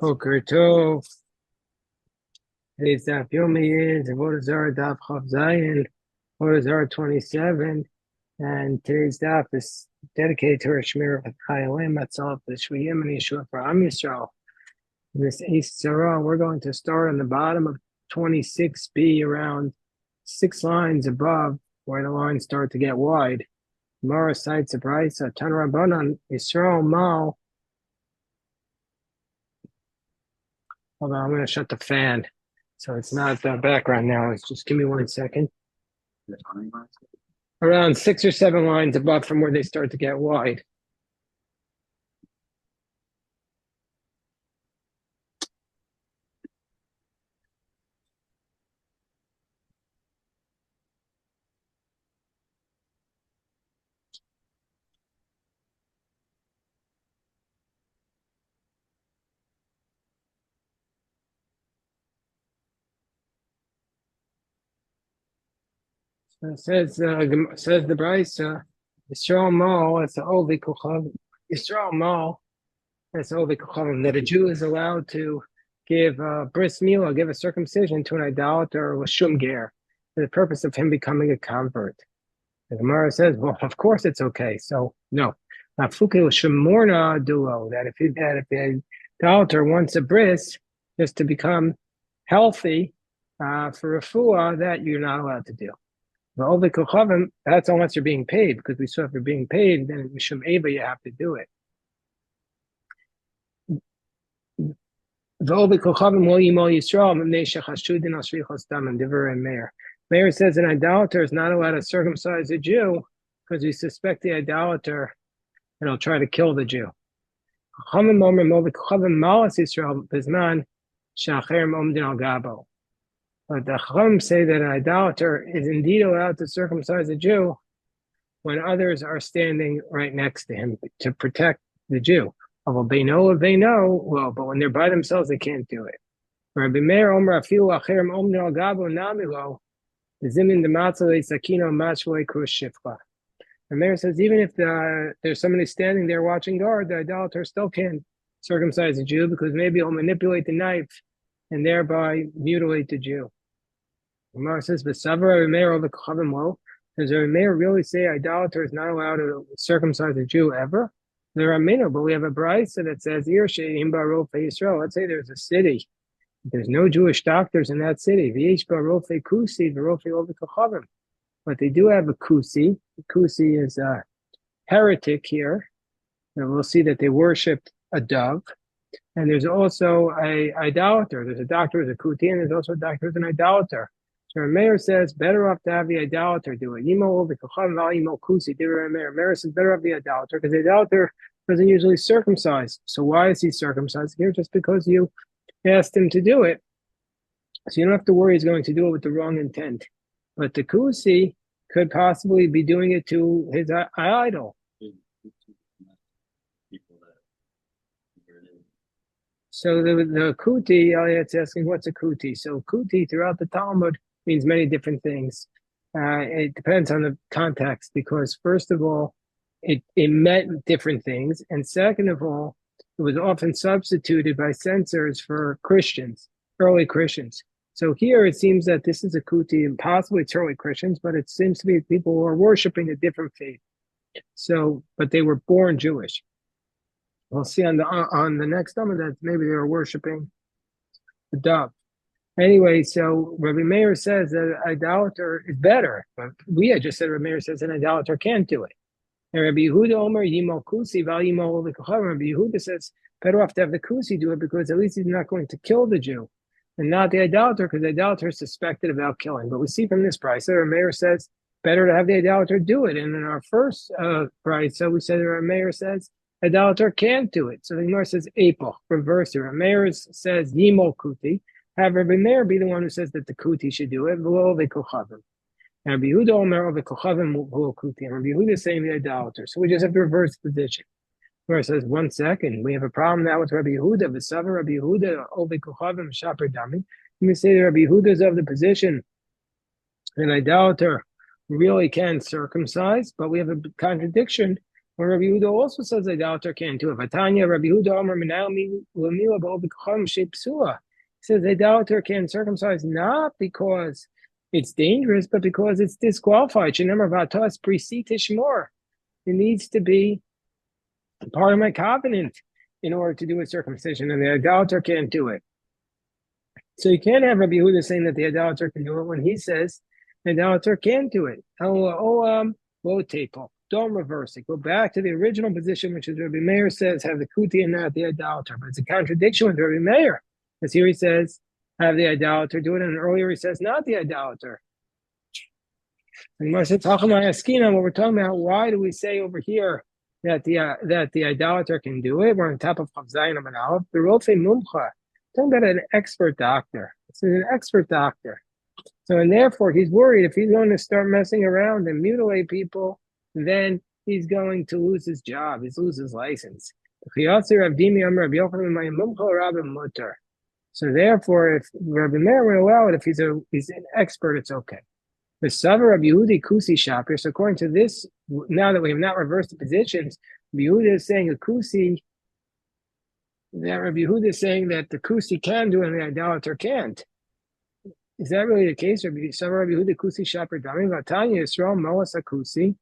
Boker Tov. Today's daf yomi is Avodah Zarah daf Chav Zayin, Avodah Zarah 27, and today's daf is dedicated to our Shmir of Chayalim, Matzal, the Shvuyim, and Yeshua for Am Yisrael. In this East Zarah, we're going to start on the bottom of 26b, around 6 lines above where the lines start to get wide. Gemara cites a brayso, Tan Rabbanan Yisrael Mal. Hold on, I'm going to shut the fan. So it's not background now. It's just give me 1 second. Around 6 or 7 lines above from where they start to get wide. So it says the brayso, Yisrael Mal, it's the Ovi Kuchav. Yisrael Mal, it's Ovi Kuchavim, that a Jew is allowed to give bris milah, give a circumcision to an idolater or a shumger for the purpose of him becoming a convert. The Gemara says, well, of course it's okay. So no. That if the idolater wants a bris just to become healthy for refuah, that you're not allowed to do. That's unless you're being paid, because we saw if you're being paid, then Mishum Eva, you have to do it. Meir says an idolater is not allowed to circumcise a Jew because we suspect the idolater and he'll try to kill the Jew. But the Chacham say that an idolater is indeed allowed to circumcise a Jew when others are standing right next to him to protect the Jew. Well, they know, well, but when they're by themselves, they can't do it. Rabbi Meir Omer afilu acherim omdim al gabo namilo zimin dematzalei sakino machloei krus shifcha. The Meir says even if there's somebody standing there watching guard, the idolater still can't circumcise a Jew because maybe he'll manipulate the knife and thereby mutilate the Jew. Gemara says, "Does Rabbi Meir really say idolater is not allowed to circumcise a Jew ever?" There are many, but we have a brayso that says, let's say there's a city. There's no Jewish doctors in that city. But they do have a kusi. The kusi is a heretic here. And we'll see that they worshipped a dove. And there's also a idolater. There's a doctor who's a kuti, and there's also a doctor who's an idolater. So Meir says, better off to have the idolater do it. Meir says, better have the idolater, because the idolater doesn't usually circumcise. So why is he circumcised here? Just because you asked him to do it. So you don't have to worry he's going to do it with the wrong intent. But the kusi could possibly be doing it to his idol. So the kuti, Elliot's asking, what's a kuti? So kuti throughout the Talmud means many different things. It depends on the context, because first of all, it meant different things. And second of all, it was often substituted by censors for Christians, early Christians. So here it seems that this is a kuti, and possibly it's early Christians, but it seems to be people who are worshiping a different faith. So, but they were born Jewish. We'll see on the next number that maybe they were worshiping the dove. Anyway, so Rabbi Meir says that an idolater is better. But we had just said Rabbi Meir says an idolater can't do it. And Rabbi Yehuda Omer Yimo Kusi Val Yimo Likacham. Rabbi Yehuda says better off to have the Kusi do it, because at least he's not going to kill the Jew and not the idolater, because the idolater is suspected about killing. But we see from this price that Rabbi Meir says better to have the idolater do it. And in our first price, so we said that Rabbi Meir says idolater can't do it. So the Gemara says April, reverse it. Rabbi Meir says Yimo Kuti. Have Rabbi Meir be the one who says that the kuti should do it. Rabbi Yehuda Omer of the Kochavim will kuti, and Rabbi Yehuda is saying the idolater. So we just have to reverse the position. Where it says 1 second, we have a problem now with Rabbi Yehuda. V'sava Rabbi Yehuda of the Kochavim shaper dami. Let me say that Rabbi Yehuda is of the position an idolater really can circumcise, but we have a contradiction When Rabbi Yehuda also says idolater can't do it. Vatanya, Rabbi Yehuda Omer Menal Lamila B'Obicham Shepsua. He says idolater can circumcise not because it's dangerous, but because it's disqualified. Shenemar Vatas Prisitish more. It needs to be part of my covenant in order to do a circumcision, and the idolater can't do it. So you can't have Rabbi Yehuda saying that the idolater can do it when he says the idolater can't do it. Don't reverse it. Go back to the original position, which is Rabbi Meir says have the kuti and not the idolater. But it's a contradiction with Rabbi Meir, because here he says have the idolater do it, and earlier he says not the idolater. And what we're talking about, why do we say over here that the idolater can do it? We're on top of Chav Zayin and Aleph. The Rofe Mumcha, talking about an expert doctor. This is an expert doctor. So, and therefore, he's worried if he's going to start messing around and mutilate people, then he's going to lose his job. He's lose his license. So therefore, if Rabbi Meir would allow it, if he's an expert, it's okay. The Savar Rabbi Yehudi Kusi Shapir. So according to this, now that we have not reversed the positions, Rabbi Yehuda is saying a Kusi, that Rabbi Yehuda is saying that the Kusi can do it and the idolater can't. Is that really the case? Rabbi Yehuda Kusi Shapir Dami Vatanya Yisrael Moas Kusi.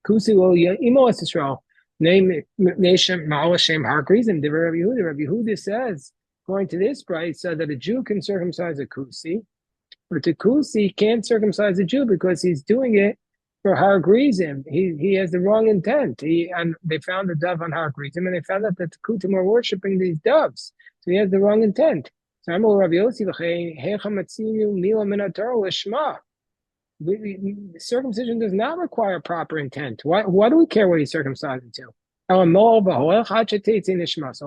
Kusi will Imoas Yisrael name nation Ma'al Shem Hargrizim. Rabbi Yehuda. Rabbi Yehuda says, according to this price, that a Jew can circumcise a Kusi, but the Kusi can't circumcise a Jew because he's doing it for Hargrizim. He has the wrong intent. And they found a dove on Hargrizim, and they found out that the Kutim are worshiping these doves. So he has the wrong intent. So I'm Rabbi Yossi, circumcision does not require proper intent. Why do we care what he's circumcising to? So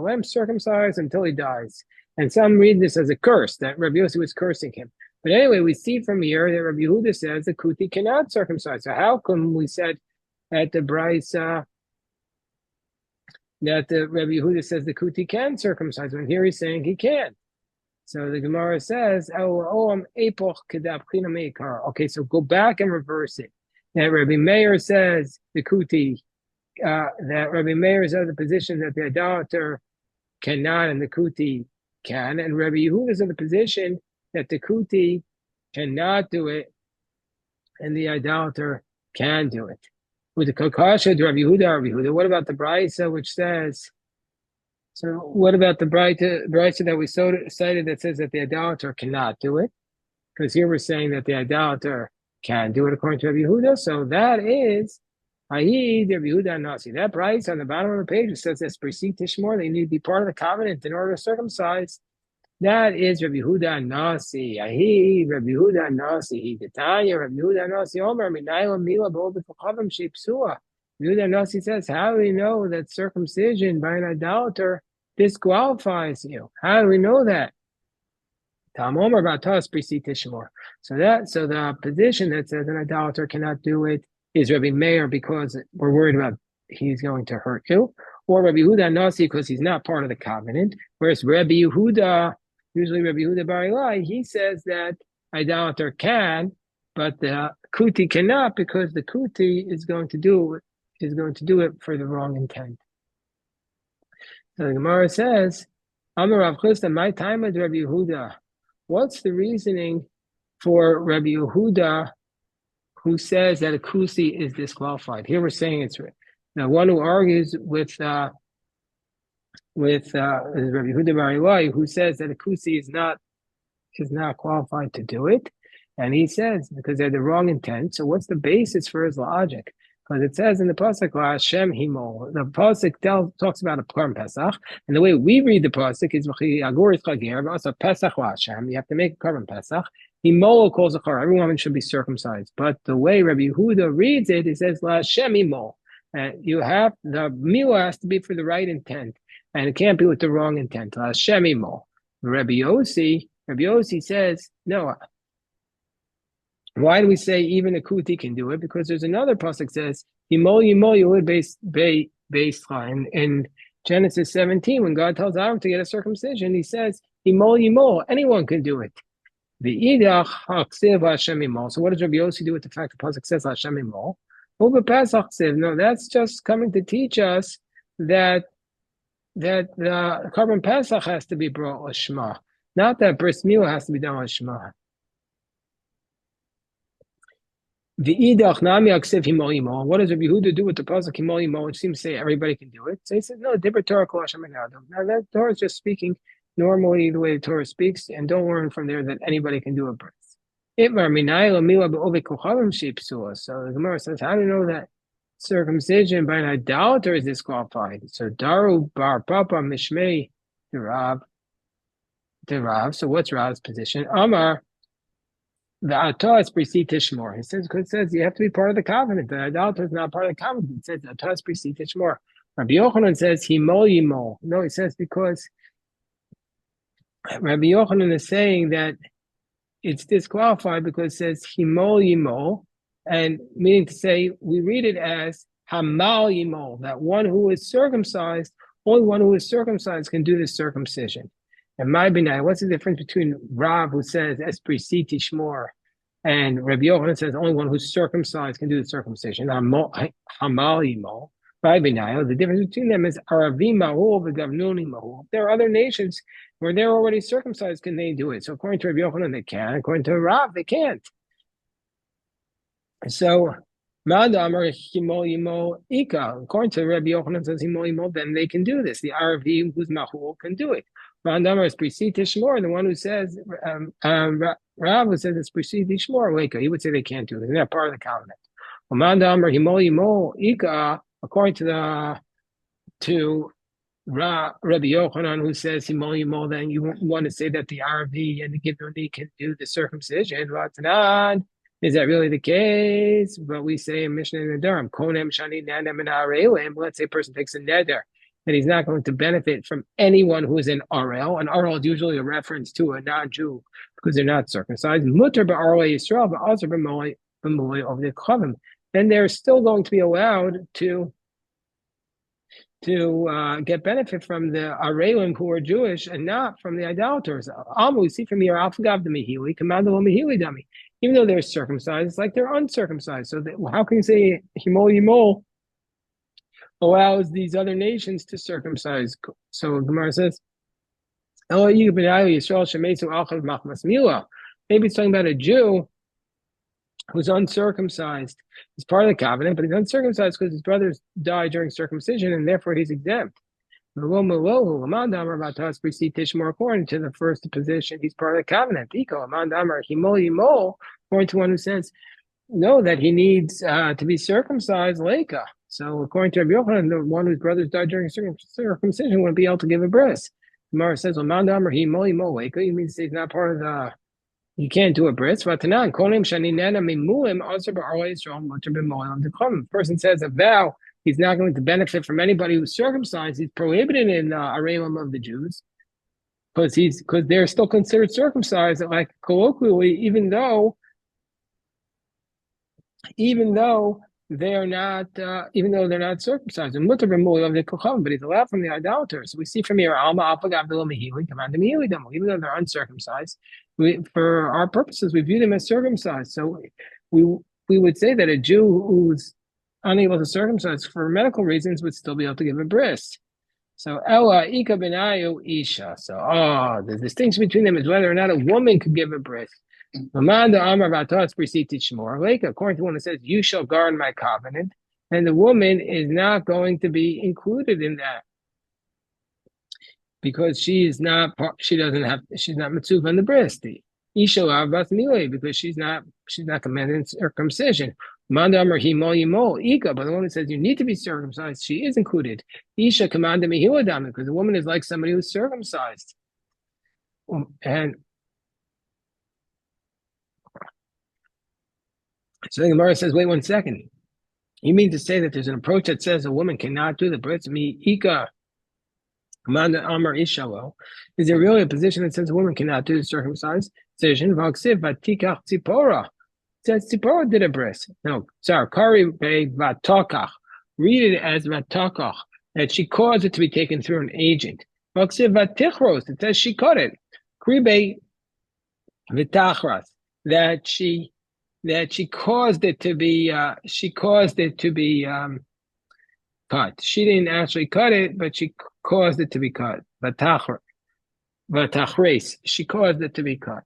let him circumcise until he dies. And some read this as a curse, that Rabbi Yossi was cursing him. But anyway, we see from here that Rabbi Yehuda says the kuti cannot circumcise. So how come we said at the Brisa that the Rabbi Yehuda says the kuti can circumcise when here he's saying he can't? So the Gemara says, okay, so go back and reverse it. That Rabbi Meir says the kuti, that Rabbi Meir is of the position that the idolater cannot and the kuti can, and Rabbi Yehuda is in the position that the kuti cannot do it and the idolater can do it. With the Kakasha, Rabbi Yehuda, what about the Brisa which says, so what about the Brisa that we cited that says that the idolater cannot do it? Because here we're saying that the idolater can do it according to Rabbi Yehuda. So that is Ahi Rabbi Yehuda Nasi. That Brisa on the bottom of the page, it says that B'risi Tishmor, they need to be part of the covenant in order to circumcise. That is Rabbi Yehuda Nasi. Ahi Rabbi Yehuda Nasi. Detanya Rabbi Yehuda Nasi Omer Minayla Mila B'Obicham Shepsua. Yehuda Nasi says, how do we know that circumcision by an idolater disqualifies you? How do we know that? So the position that says an idolater cannot do it is Rabbi Meir because we're worried about he's going to hurt you, or Rabbi Yehuda Nasi because he's not part of the covenant. Whereas Rabbi Yehuda, usually Rabbi Yehuda Bar Ilai, he says that idolater can, but the kuti cannot because the kuti is going to do it for the wrong intent. So the Gemara says, Amar Rav Chisda, my time with Rabbi Yehuda. What's the reasoning for Rabbi Yehuda who says that a kusi is disqualified? Here we're saying it's the one who argues with Rabbi Yehuda Bar Ilai, who says that a kusi is not qualified to do it. And he says, because they had the wrong intent. So what's the basis for his logic? Because it says in the pasuk, Hashem Himo. The pasuk talks about a Purim Pesach, and the way we read the pasuk is Agoris Chager, but also Pesach Hashem. You have to make a Purim Pesach. Himo calls a chor. Every woman should be circumcised. But the way Rabbi Yehuda reads it, it says Hashem Himo. You have the milah has to be for the right intent, and it can't be with the wrong intent. Hashem Himo. Rabbi Yossi says no. Why do we say even a kuti can do it? Because there's another pasuk that says Yimol Yehud Beis in Genesis 17 when God tells Aaron to get a circumcision. He says Yimol, anyone can do it. The idach haksiv Hashem Yimol. So what does Rabbi Yossi do with the fact the pasuk says Hashem Yimol? Over Pesach Siv. No, that's just coming to teach us that the Korban Pesach has to be brought with Shema, not that bris milah has to be done with Shema. The idach nami aksiv himo imo. What does Rabbi Yehuda do with the pasuk himo imo, which seems to say everybody can do it? So he says, no, different Torah kol Hashem echad. Now that Torah is just speaking normally the way the Torah speaks, and don't learn from there that anybody can do a bris. Itmar minayla mila be'ovek kochalim sheipsua. So the Gemara says, how do you know that circumcision by an idolater is disqualified? So daru bar papa mishmei the Rav. So what's Rav's position? Amar. The atah is precede tishmor. He says, because it says you have to be part of the covenant. The idolater is not part of the covenant. It says atah is precede tishmor. Rabbi Yochanan says himol yimol. No, he says because Rabbi Yochanan is saying that it's disqualified because it says himol yimol, and meaning to say we read it as hamal yimol, that one who is circumcised, only one who is circumcised can do the circumcision. And my binay, what's the difference between Rav, who says es precede tishmor, and Rabbi Yochanan says only one who's circumcised can do the circumcision? Hamal yimol. My binay, the difference between them is aravim mahul v'gavnuni mahul. There are other nations where they're already circumcised. Can they do it? So according to Rabbi Yochanan, they can. According to Rav, they can't. So Madamar himol yimol ika. According to Rabbi Yochanan says himol yimol, then they can do this. The aravim who's mahul can do it. Mandamar is precede tishmor, and the one who says Rav who says it's precede tishmor, Leka, he would say they can't do it. They're not part of the covenant. Mandamar himol yimol ika, according to Rabbi Yochanan, who says himol yimol, then you want to say that the RV and the Giboni can do the circumcision. Vatanan, is that really the case? But we say in Mishnah in the Durham, konem shani nadem and arelim. Let's say a person takes a neder, that he's not going to benefit from anyone who is an RL. An RL is usually a reference to a non-Jew because they're not circumcised. Mutter ba'arle Yisrael, but also b'molei of the chavim. Then they're still going to be allowed to get benefit from the Arelim who are Jewish and not from the idolaters. We see from here, Alfagav the Mehili, Commando Mehili Dami. Even though they're circumcised, it's like they're uncircumcised. So how can you say Himol Yimol allows these other nations to circumcise? So Gemara says, maybe it's talking about a Jew who's uncircumcised. He's part of the covenant, but he's uncircumcised because his brothers died during circumcision, and therefore he's exempt. According to the first position, he's part of the covenant. According to one who says, no, that he needs to be circumcised, Leka. So according to Rabbi Yochanan, the one whose brothers died during circumcision wouldn't be able to give a bris. Gemara says, well, he means he's not part of the, you can't do a bris. The person says a vow, he's not going to benefit from anybody who's circumcised. He's prohibited in Arelim of the Jews because they're still considered circumcised, like colloquially, even though they're not circumcised. But he's allowed from the idolaters. So we see from here, even though they're uncircumcised, for our purposes, we view them as circumcised. So we would say that a Jew who's unable to circumcise for medical reasons would still be able to give a bris. So Ella Ika Benayu Isha. So the distinction between them is whether or not a woman could give a bris. According to one that says, you shall guard my covenant, and the woman is not going to be included in that because she's not mitzvah on the bris. Isha because she's not commanded in circumcision. But the one that says you need to be circumcised, she is included. Isha commanded because the woman is like somebody who's circumcised. And so the Gemara says, wait 1 second. You mean to say that there's an approach that says a woman cannot do the bris? Is there really a position that says a woman cannot do the circumcised? It says Tzipora did a bris. No, sorry, Kari be Vatokach. Read it as Vatokach, that she caused it to be taken through an agent. It says she cut it. Kribe Vitachras, that she that she caused it to be cut. She didn't actually cut it, but she caused it to be cut. Vatachres. She caused it to be cut.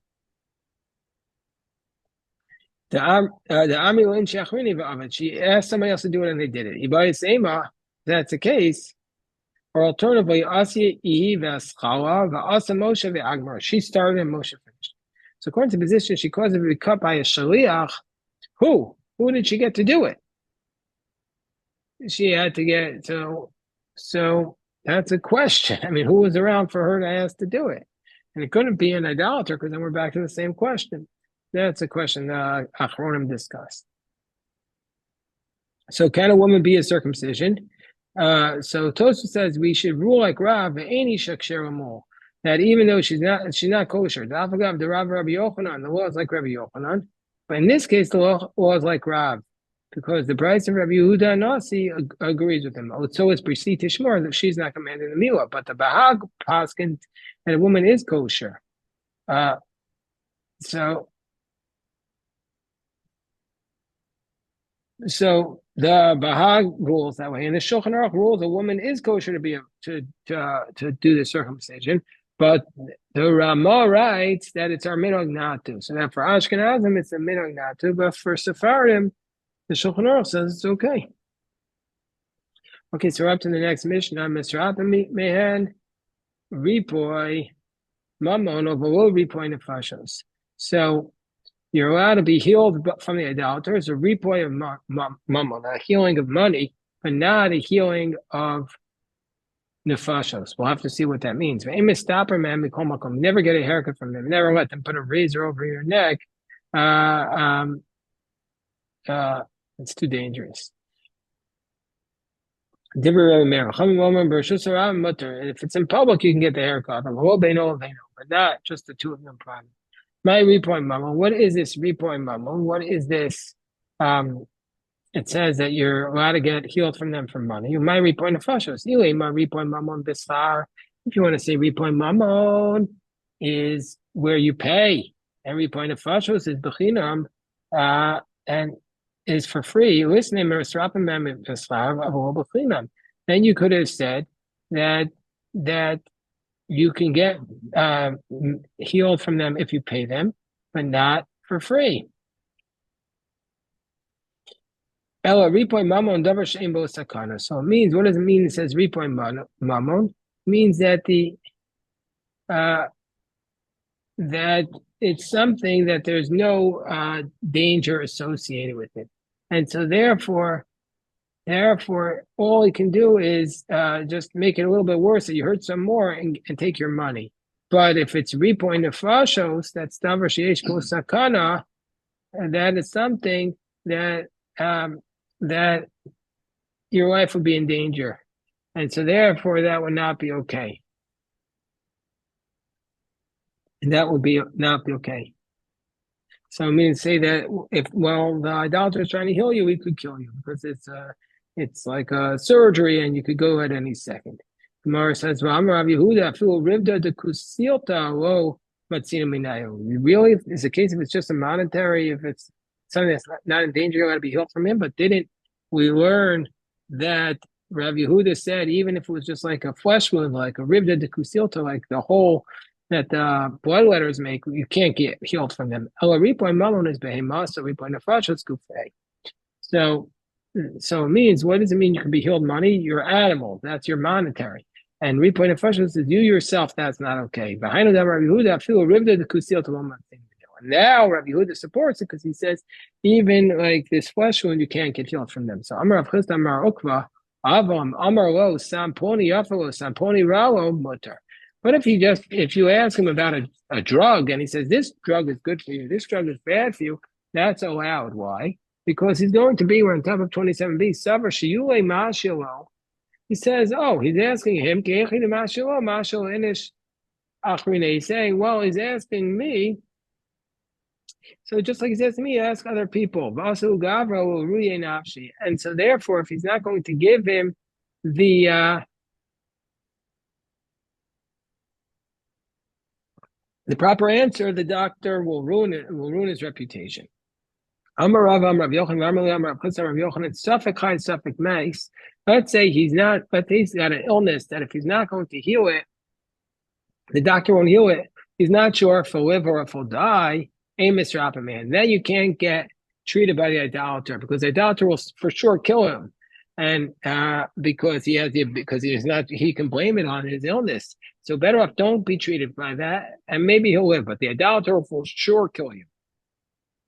The Amilin Shachrini Va'avet. She asked somebody else to do it and they did it. Ibai Sema, that's the case. Or alternatively, Asi Ihi Vaschala Va'asa Moshe Ve'agmar. She started and Moshe finished. So according to the position, she caused it to be cut by a shaliach. Who? Who did she get to do it? She had to get so that's a question. I mean, who was around for her to ask to do it? And it couldn't be an idolater because then we're back to the same question. That's a question Achronim discussed. So can a woman be a circumcision? So Tosfos says we should rule like Rav, that even though she's not kosher, the Rabbi Yochanan, the law is like Rabbi Yochanan, but in this case the law is like Rav, because the price of Rabbi Yehuda Nasi agrees with him. So it's Brisi Tishmor that she's not commanding the milah, but the Bahag paskin and a woman is kosher. So the Bahag rules that way, and the Shulchan Aruch rules a woman is kosher to be to do the circumcision, but the Ramah writes that it's our minhag not to. So that for Ashkenazim it's a minhag not to, but for Sephardim the Shulchan Aruch says it's okay. Okay, so we're up to the next Mishnah. Misrata Mehan Ripoy Mamon over Ripoy Nefashos. So you're allowed to be healed from the idolater. It's a ripoy of mammon, a healing of money, but not a healing of nefashos. We'll have to see what that means. Never get a haircut from them. Never let them put a razor over your neck. It's too dangerous. If it's in public, you can get the haircut. They know, but not just the two of them private. My repoy mammon. What is this repoy mammon? What is this? It says that you're allowed to get healed from them for money. My repoy nefashos. My repoy mammon bisar. If you want to say repoy mammon is where you pay, and repoy nefashos is bechinam, and is for free. Then you could have said that you can get healed from them if you pay them, but not for free. Ella ripoy mamon davar she'en bo sakana. So it means, what does it mean? It says ripoy mamon. It means that that it's something that there's no danger associated with it, and so therefore, all he can do is just make it a little bit worse, that you hurt some more and take your money. But if it's ripoy nefashos, that's davar she'esh bo sakana, and that is something that that your life would be in danger, and so therefore that would not be okay. And that would not be okay. So I mean, say that if the idolater is trying to heal you, he could kill you because it's like a surgery and you could go at any second. Gemara says, "Rav Yehuda feel rivda de kusilta lo matzina minayo." Really, is the case if it's just a monetary, if it's something that's not in danger, you're going to be healed from him. But didn't we learn that Rav Yehuda said even if it was just like a flesh wound, like a rivda de kusilta, like the hole that the bloodletters make, you can't get healed from them. So it means, what does it mean you can be healed money? You're animal, that's your monetary. And ripoy nefashos is you yourself, that's not okay. Behind that, Rabbi Yehuda feel rivda the kusil to one thing. And now Rabbi Yehuda supports it because he says even like this flesh wound, you can't get healed from them. So Amar Rav Chisda Amar Ukva Avam Amar Lo Samponi Yafalo Samponi Ralo Mutter. But if you ask him about a drug and he says this drug is good for you, this drug is bad for you, that's allowed. Why? Because he's going to be, we're on top of 27b, Savar Shiyule Mashilo. He says, he's asking him, he's saying, well, he's asking me. So just like he says to me, ask other people. And so therefore, if he's not going to give him the proper answer, the doctor will ruin his reputation. Amar Rav Amar Rav Yochanan Amar Amar Rav Chizar Rav Yochanan Safek Chai Safek Meis. Let's say he's not, but he's got an illness that if he's not going to heal it, the doctor won't heal it. He's not sure if he'll live or if he'll die. Amos man. Then you can't get treated by the idolater because the idolater will for sure kill him, and because he's not, he can blame it on his illness. So better off don't be treated by that, and maybe he'll live. But the idolater will for sure kill you.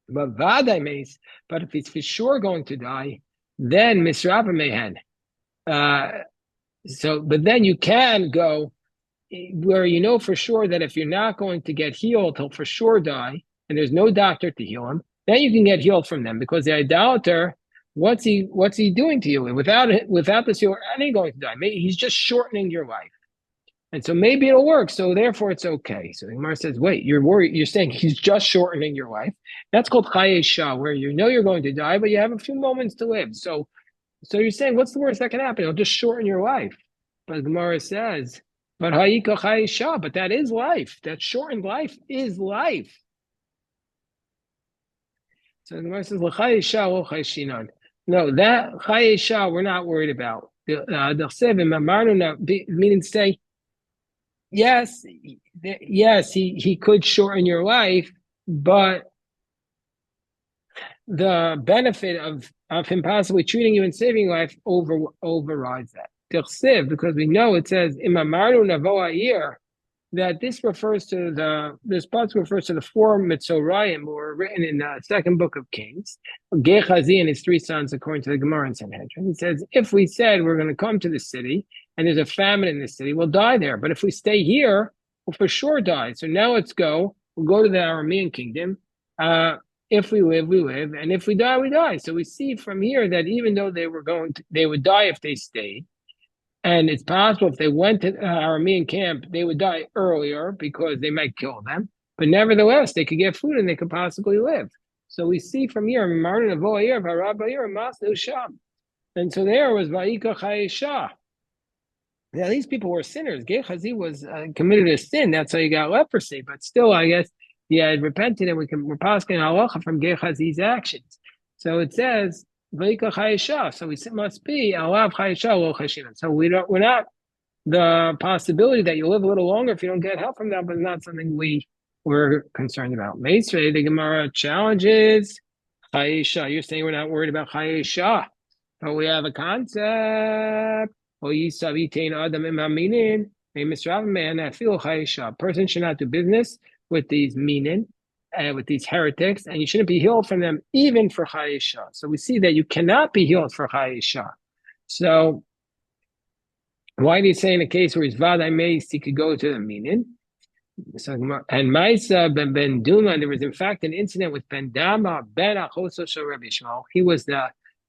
But if he's for sure going to die, then misrapa mehen. But then you can go where you know for sure that if you're not going to get healed, he'll for sure die, and there's no doctor to heal him. Then you can get healed from them because the idolater, what's he doing to you? Without this, you're only going to die. Maybe he's just shortening your life, and so maybe it'll work. So therefore, it's okay. So the Gemara says, "Wait, you're worried? You're saying he's just shortening your life? That's called chayei shah, where you know you're going to die, but you have a few moments to live. So you're saying, what's the worst that can happen? It'll just shorten your life." But the Gemara says, but that is life. That shortened life is life. So the Gemara says, no, that chayesha we're not worried about. Meaning say, yes, he could shorten your life, but the benefit of him possibly treating you and saving your life overrides that. Because we know it says that this refers to this part refers to the four Mitzorayim who were written in the second book of Kings. Gehazi and his three sons, according to the Gemara in Sanhedrin. He says, if we said we're going to come to the city and there's a famine in the city, we'll die there. But if we stay here, we'll for sure die. So now let's go. We'll go to the Aramean kingdom. If we live, we live, and if we die, we die. So we see from here that even though they would die if they stayed. And it's possible if they went to the Aramean camp, they would die earlier because they might kill them. But nevertheless, they could get food and they could possibly live. So we see from here, and so there was Va'ika Chayesha. Now these people were sinners. Gehazi was committed a sin. That's how he got leprosy. But still, I guess he had repented, and we're passing halacha from Gehazi's actions. So it says, so it must be alav chayesha lo chayshina. So we're not the possibility that you live a little longer if you don't get help from that, but it's not something we're concerned about. Meisrei, the Gemara challenges chayesha. You're saying we're not worried about chayesha, but we have a concept. A person should not do business with these meaning. With these heretics, and you shouldn't be healed from them even for chayesha. So we see that you cannot be healed for chayesha. So why do you say in a case where he's vadai meis, he could go to the meaning? So, and Maisa ben Duma, there was in fact an incident with Ben Dama ben Achoso shel Rabbi Shmuel. He was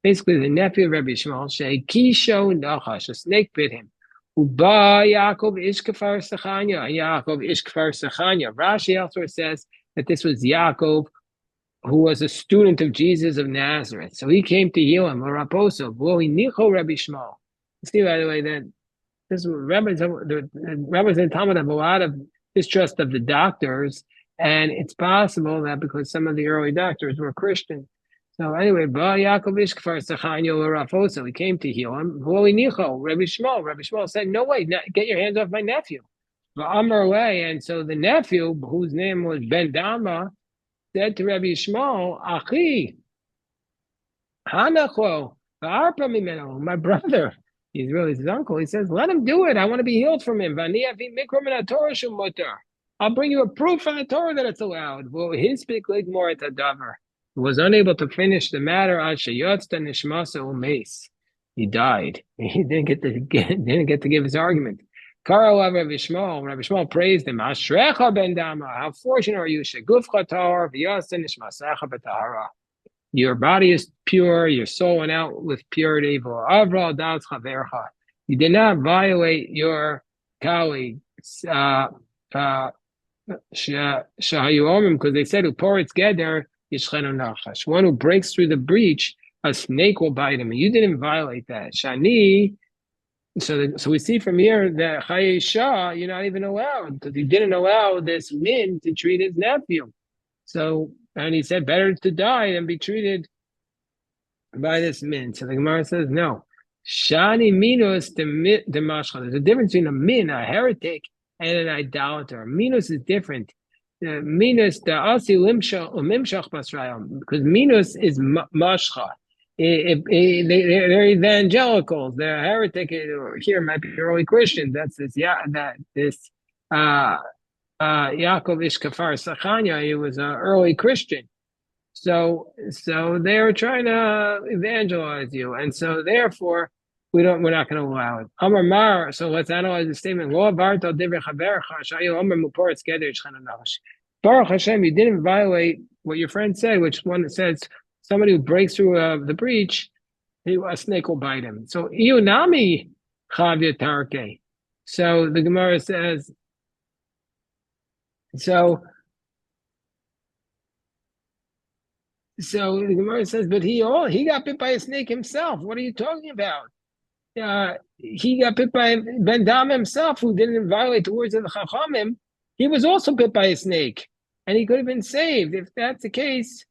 basically the nephew of Rabbi Shmuel. Sheikisho nachash, a snake bit him. Uba Yaakov ish kafar sechanya, and Yaakov ish kafar sechanya. Rashi elsewhere says that this was Yaakov, who was a student of Jesus of Nazareth. So he came to heal him. Raposo, nicho Rabbi Shmuel. See, by the way, that this rabbis in Talmud have a lot of distrust of the doctors, and it's possible that because some of the early doctors were Christian. So anyway, Yaakov Ishkfar Sechanyo Rafoso, he came to heal him. Nicho Rabbi Shmuel. Rabbi Shmuel said, "No way, get your hands off my nephew." And so the nephew, whose name was Ben Dama, said to Rabbi Shmuel, Achi, Hanacho, my brother. He's really his uncle. He says, let him do it. I want to be healed from him. I'll bring you a proof from the Torah that it's allowed. Well, his big more at Davar was unable to finish the matter. He died. He didn't get to give his argument. Rabbi Shmuel praised him. Ashrecha ben Dama. How fortunate are you? Your body is pure. Your soul went out with purity. You did not violate your colleague. Because they said, one who breaks through the breach, a snake will bite him. And you didn't violate that. Shani. So we see from here that chayesha, you're not even allowed because you didn't allow this min to treat his nephew. So And he said, better to die than be treated by this min. So the Gemara says, no. Shani minus the mashcha. There's a difference between a min, a heretic, and an idolater. Minus is different. Minus the asi limshach basrayim, because minus is mashcha. They're evangelicals. They're heretic. Here might be early Christians. That's this. Yeah, this. Yaakov ish Kafar Sachanya. He was an early Christian. So they're trying to evangelize you, and so therefore we're not going to allow it. Amar Mar. So let's analyze the statement. Baruch Hashem, you didn't violate what your friend said, which one says somebody who breaks through the breach, a snake will bite him. So Ionami Chavya Tarke. So the Gemara says. So the Gemara says, but he got bit by a snake himself. What are you talking about? He got bit by Ben Dam himself, who didn't violate the words of the Chachamim. He was also bit by a snake, and he could have been saved. If that's the case,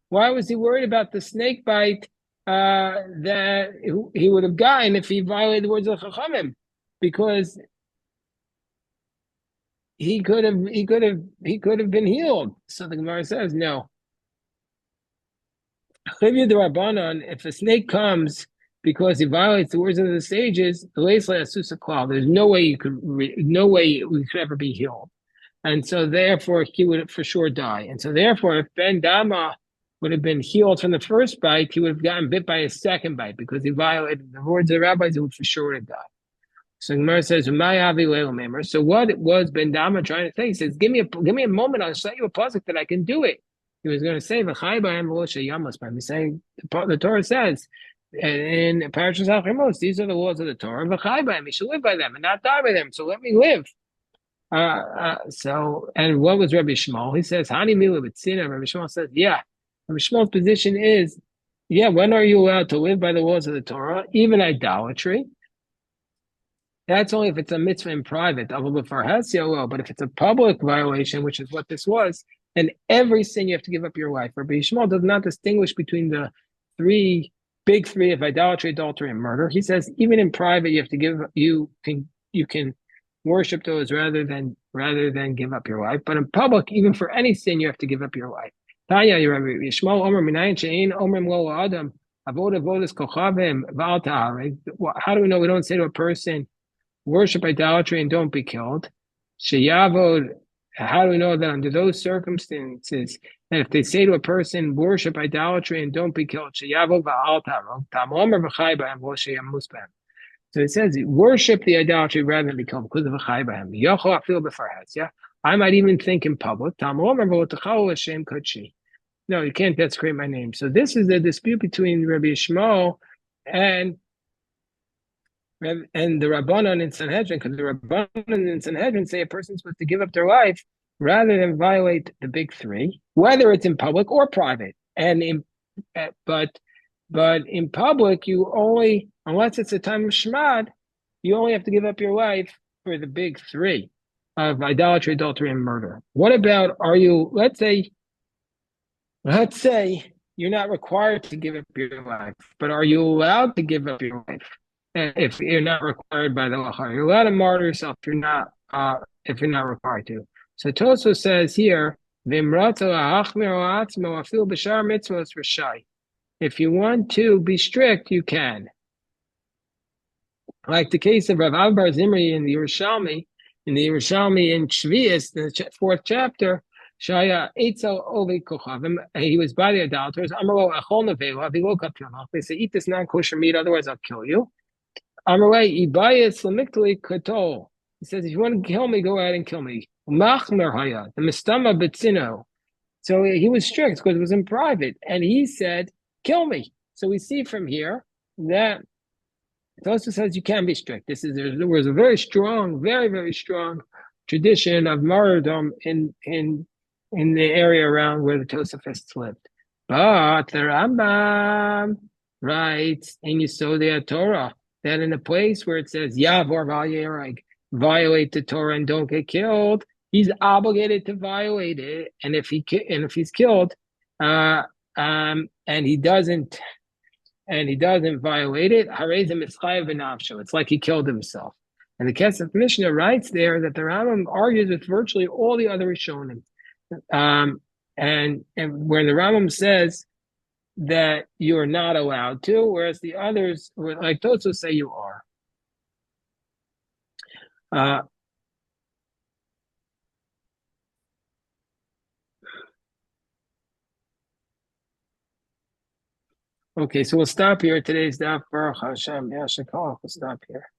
why was he worried about the snake bite that he would have gotten if he violated the words of the Chachamim? Because he could have been healed. So the Gemara says no. If a snake comes because he violates the words of the sages, there's no way we could ever be healed, and so therefore he would for sure die. And so therefore, if Ben Dama would have been healed from the first bite, he would have gotten bit by a second bite because he violated the words of the rabbis. He would for sure have died. So Gemara says, so what was Ben Dama trying to say? He says, give me a moment, I'll show you a puzzle that I can do it. He was going to say, he's saying, the Torah says, in Parashas Achimos, these are the laws of the Torah, he should live by them and not die by them, so let me live. And what was Rabbi Shmuel? He says, Hani Mila B'tzina. Rabbi Shmuel says, yeah. Rabbi Shmuel's position is, yeah, when are you allowed to live by the laws of the Torah? Even idolatry. That's only if it's a mitzvah in private, but if it's a public violation, which is what this was, and every sin you have to give up your life. Rabbi Yishmael does not distinguish between the big three of idolatry, adultery, and murder. He says even in private you have to you can worship those rather than give up your life. But in public, even for any sin, you have to give up your life. Tanya, Rabbi Yishmael Omer Minayin Shein Omer Lo Adam Avodah Kochavim V'al Ta'areg. How do we know we don't say to a person, worship idolatry and don't be killed? Sheyavod. How do we know that under those circumstances, that if they say to a person, worship idolatry and don't be killed, so it says, worship the idolatry rather than be killed because of a chaybahem. Yeah, I might even think in public. No, you can't desecrate my name. So this is the dispute between Rabbi Yishmael and the Rabbanon in Sanhedrin, because the Rabbanon in Sanhedrin say a person's supposed to give up their life rather than violate the big three, whether it's in public or private. But in public, you only, unless it's a time of Shmad, you only have to give up your life for the big three of idolatry, adultery, and murder. What about, let's say you're not required to give up your life, but are you allowed to give up your life? If you're not required by the law, you're allowed to martyr yourself if you're not required to. So Toso says here, if you want to be strict, you can. Like the case of Rav Abbar Zimri in the Yerushalmi in Shvius, the fourth chapter, he was by the idolaters. They say, eat this non-kosher meat, otherwise I'll kill you. He says, if you want to kill me, go ahead and kill me. The mistama betzino. So he was strict because it was in private, and he said, kill me. So we see from here that it also says you can be strict. There was a very strong, very, very strong tradition of martyrdom in the area around where the Tosafists lived. But the Rambam writes in Yesodei Torah that in a place where it says Yavor Val Yereg, violate the Torah and don't get killed, he's obligated to violate it, and if he's killed, uh, and he doesn't violate it, it's like he killed himself. And the Kesef Mishnah writes there that the Rambam argues with virtually all the other Rishonim. And where the Rambam says that you are not allowed to, whereas the others, like those who say you are. Uh, okay, so we'll stop here. Today's daf. Baruch Hashem. Yashikach. We'll stop here.